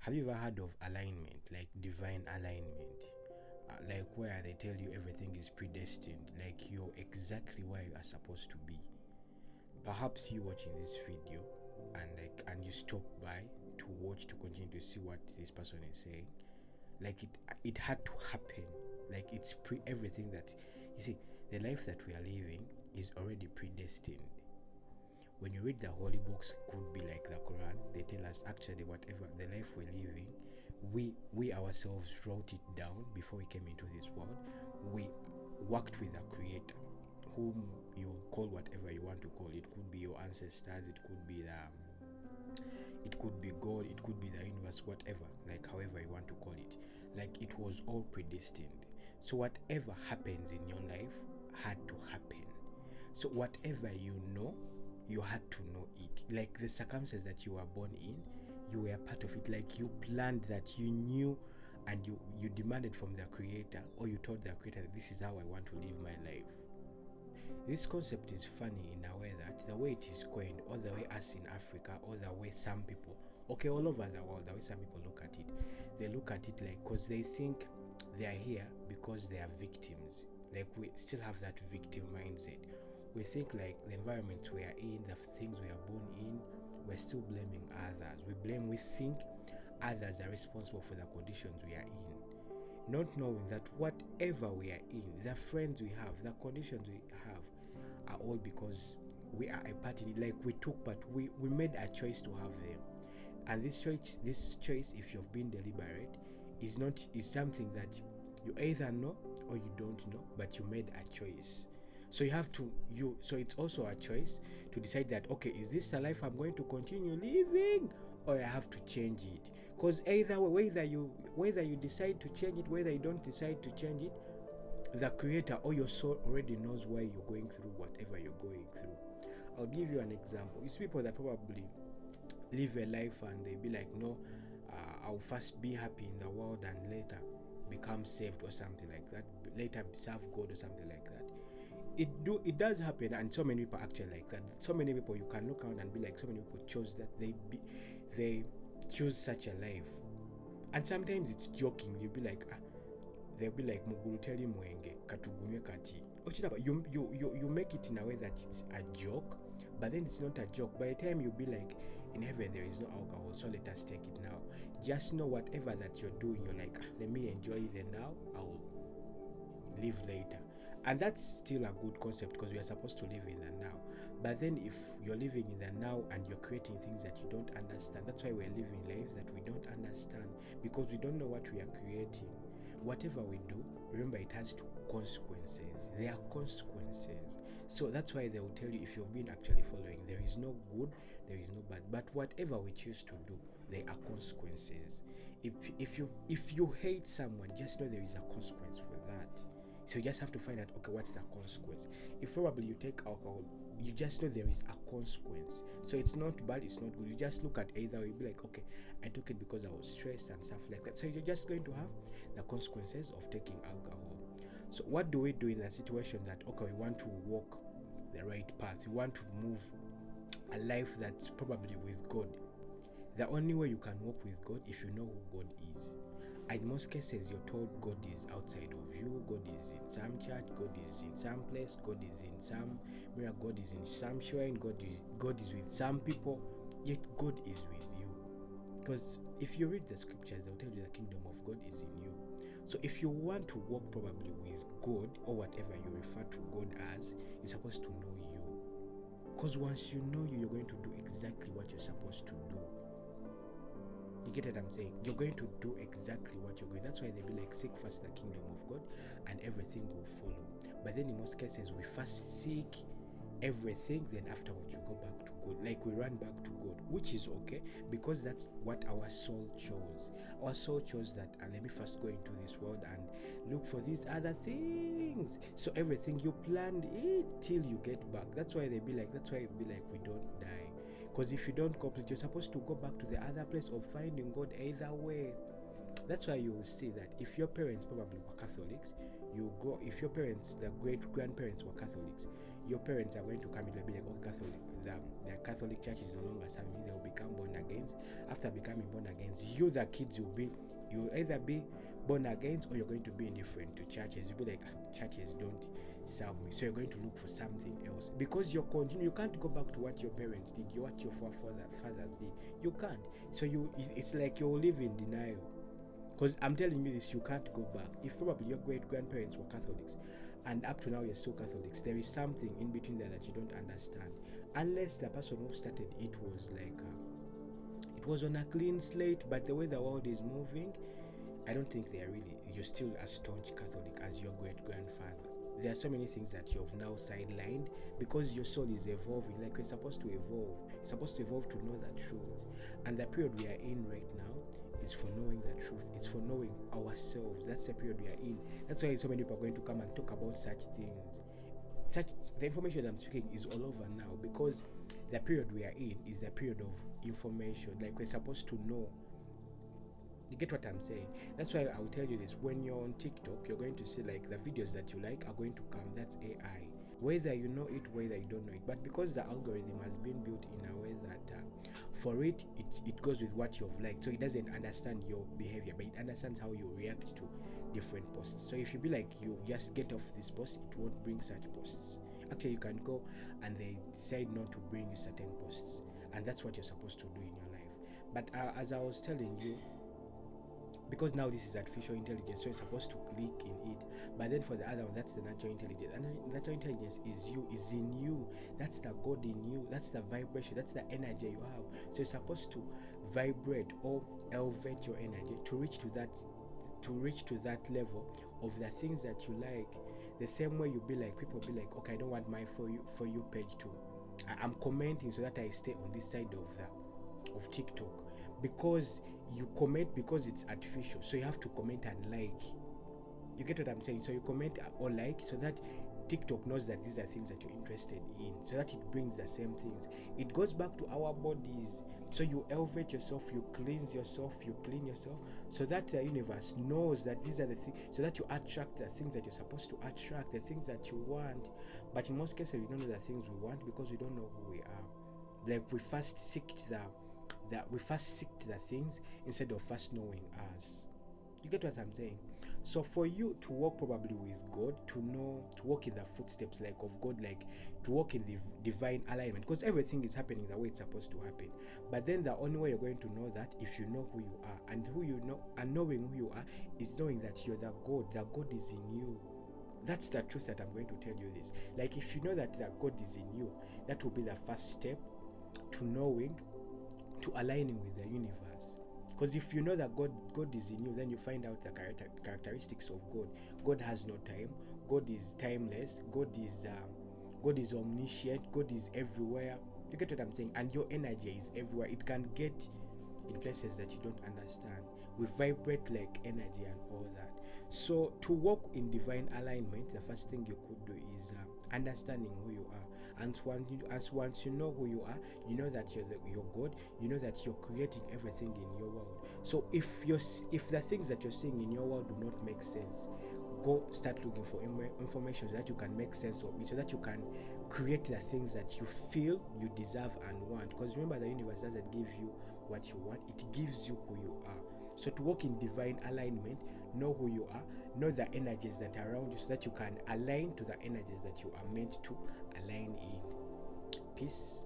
Have you ever heard of alignment, like divine alignment? Like where they tell you everything is predestined, like you're exactly where you are supposed to be. Perhaps you watching this video and you stop by to watch to continue to see what this person is saying. Like it had to happen. Like it's everything that you see, the life that we are living is already predestined. When you read the holy books, could be like the Quran, they tell us actually whatever the life we're living, we ourselves wrote it down before we came into this world. We worked with the creator, whom you call whatever you want to call it. Could be your ancestors, it could be God, it could be the universe, whatever, like however you want to call it. Like it was all predestined. So whatever happens in your life had to happen. So whatever you know, you had to know it. Like the circumstances that you were born in, you were part of it. Like you planned that, you knew, and you demanded from the creator, or you told the creator that this is how I want to live my life. This concept is funny in a way that the way it is coined, or the way us in Africa, or the way some people, okay, all over the world, the way some people look at it, they look at it like, because they think they are here because they are victims. Like we still have that victim mindset. We think like the environment we are in, the things we are born in, we're still blaming others. We think others are responsible for the conditions we are in, not knowing that whatever we are in, the friends we have, the conditions we have, are all because we are a part in it. Like we took part, we made a choice to have them. And this choice, if you've been deliberate, is something that you either know or you don't know, but you made a choice. So so it's also a choice to decide that, okay, is this a life I'm going to continue living, or I have to change it? Because either way, whether you decide to change it, whether you don't decide to change it, the creator or your soul already knows why you're going through whatever you're going through. I'll give you an example. It's people that probably live a life and they be like, no, I'll first be happy in the world and later become saved or something like that, later serve God or something like that. It does happen, and so many people actually like that. So many people, you can look around and be like, so many people chose that, they choose such a life. And sometimes it's joking. You'll be like, they'll be like, muguruteli mwenge katugumye kati. You make it in a way that it's a joke, but then it's not a joke. By the time you'll be like, in heaven there is no alcohol, so let us take it now. Just know whatever that you're doing, you're like, let me enjoy the now, I'll live later. And that's still a good concept, because we are supposed to live in the now. But then if you're living in the now and you're creating things that you don't understand, that's why we're living lives that we don't understand, because we don't know what we are creating. Whatever we do, remember, it has consequences. There are consequences. So that's why they will tell you, if you've been actually following, there is no good, there is no bad. But whatever we choose to do, there are consequences. If you hate someone, just know there is a consequence for that. So you just have to find out, okay, what's the consequence? If probably you take alcohol, you just know there is a consequence. So it's not bad, it's not good. You just look at either way, be like, okay, I took it because I was stressed and stuff like that. So you're just going to have the consequences of taking alcohol. So what do we do in a situation that, okay, we want to walk the right path, we want to move a life that's probably with God? The only way you can walk with God, if you know who God is. In most cases, you're told God is outside of you, God is in some church, God is in some place, God is in some mirror, God is in some shrine, God is with some people, yet God is with you. Because if you read the scriptures, they'll tell you the kingdom of God is in you. So if you want to walk probably with God, or whatever you refer to God as, you're supposed to know you. Because once you know you, you're going to do exactly what you're supposed to do. You get what I'm saying? You're going to do exactly what you're going. That's why they be like, seek first the kingdom of God and everything will follow. But then in most cases, we first seek everything, then afterwards you go back to God. Like we run back to God, which is okay, because that's what our soul chose. Our soul chose that, and let me first go into this world and look for these other things. So everything you planned it till you get back. That's why we don't die. Because if you don't complete, you're supposed to go back to the other place of finding God either way. That's why you will see that if your parents probably were Catholics, if your parents, the great grandparents were Catholics, your parents are going to come in and be like, oh, Catholic, the Catholic Church is no longer serving you, they will become born again. After becoming born again, you the kids you'll either be born again or you're going to be indifferent to churches. You'll be like, churches don't serve me, so you're going to look for something else, because you can't go back to what your parents did, what your fathers did. You can't. So it's like you'll live in denial, because I'm telling you this, you can't go back. If probably your great grandparents were Catholics and up to now you're still Catholics, there is something in between there that you don't understand, unless the person who started it was like it was on a clean slate. But the way the world is moving, I don't think you're still as staunch Catholic as your great grandfather. There are so many things that you've now sidelined because your soul is evolving. Like you're supposed to evolve. You're supposed to evolve to know the truth. And the period we are in right now is for knowing the truth. It's for knowing ourselves. That's the period we are in. That's why so many people are going to come and talk about such things. The information I'm speaking is all over now, because the period we are in is the period of information. Like we're supposed to know. You get what I'm saying? That's why I will tell you this. When you're on TikTok, you're going to see like the videos that you like are going to come. That's AI. Whether you know it, whether you don't know it. But because the algorithm has been built in a way that for it goes with what you've liked. So it doesn't understand your behavior, but it understands how you react to different posts. So if you be like, you just get off this post, it won't bring such posts. Actually, you can go and they decide not to bring you certain posts. And that's what you're supposed to do in your life. But as I was telling you, because now this is artificial intelligence, so you're supposed to click in it. But then for the other one, that's the natural intelligence. And natural intelligence is in you. That's the God in you. That's the vibration. That's the energy you have. So you're supposed to vibrate or elevate your energy to reach to that level of the things that you like. The same way you be like, people be like, okay, I don't want my for you page to. I'm commenting so that I stay on this side of TikTok, because you comment because it's artificial, so you have to comment and like. You get what I'm saying? So you comment or like so that TikTok knows that these are things that you're interested in, so that it brings the same things. It goes back to our bodies. So you elevate yourself, you cleanse yourself, you clean yourself, so that the universe knows that these are the things, so that you attract the things that you're supposed to attract, the things that you want. But in most cases, we don't know the things we want because we don't know who we are. Like we first seek the things instead of first knowing us. You get what I'm saying? So for you to walk probably with God, to walk in the footsteps like of God, like to walk in the divine alignment, because everything is happening the way it's supposed to happen. But then the only way you're going to know that, if you know who you are, and who you know, and knowing who you are is knowing that you're the God is in you. That's the truth that I'm going to tell you this. Like if you know that the God is in you, that will be the first step to knowing, to aligning with the universe. Because if you know that God is in you, then you find out the characteristics of God. God has no time. God is timeless. God is omniscient. God is everywhere. You get what I'm saying? And your energy is everywhere. It can get in places that you don't understand. We vibrate like energy and all that. So to walk in divine alignment, the first thing you could do is understanding who you are. And once you know who you are, you know that you're God. You know that you're creating everything in your world. So if the things that you're seeing in your world do not make sense, go start looking for information so that you can make sense of it, so that you can create the things that you feel you deserve and want. Because remember, the universe doesn't give you what you want, it gives you who you are. So to walk in divine alignment, know who you are, know the energies that are around you, so that you can align to the energies that you are meant to align in. Peace.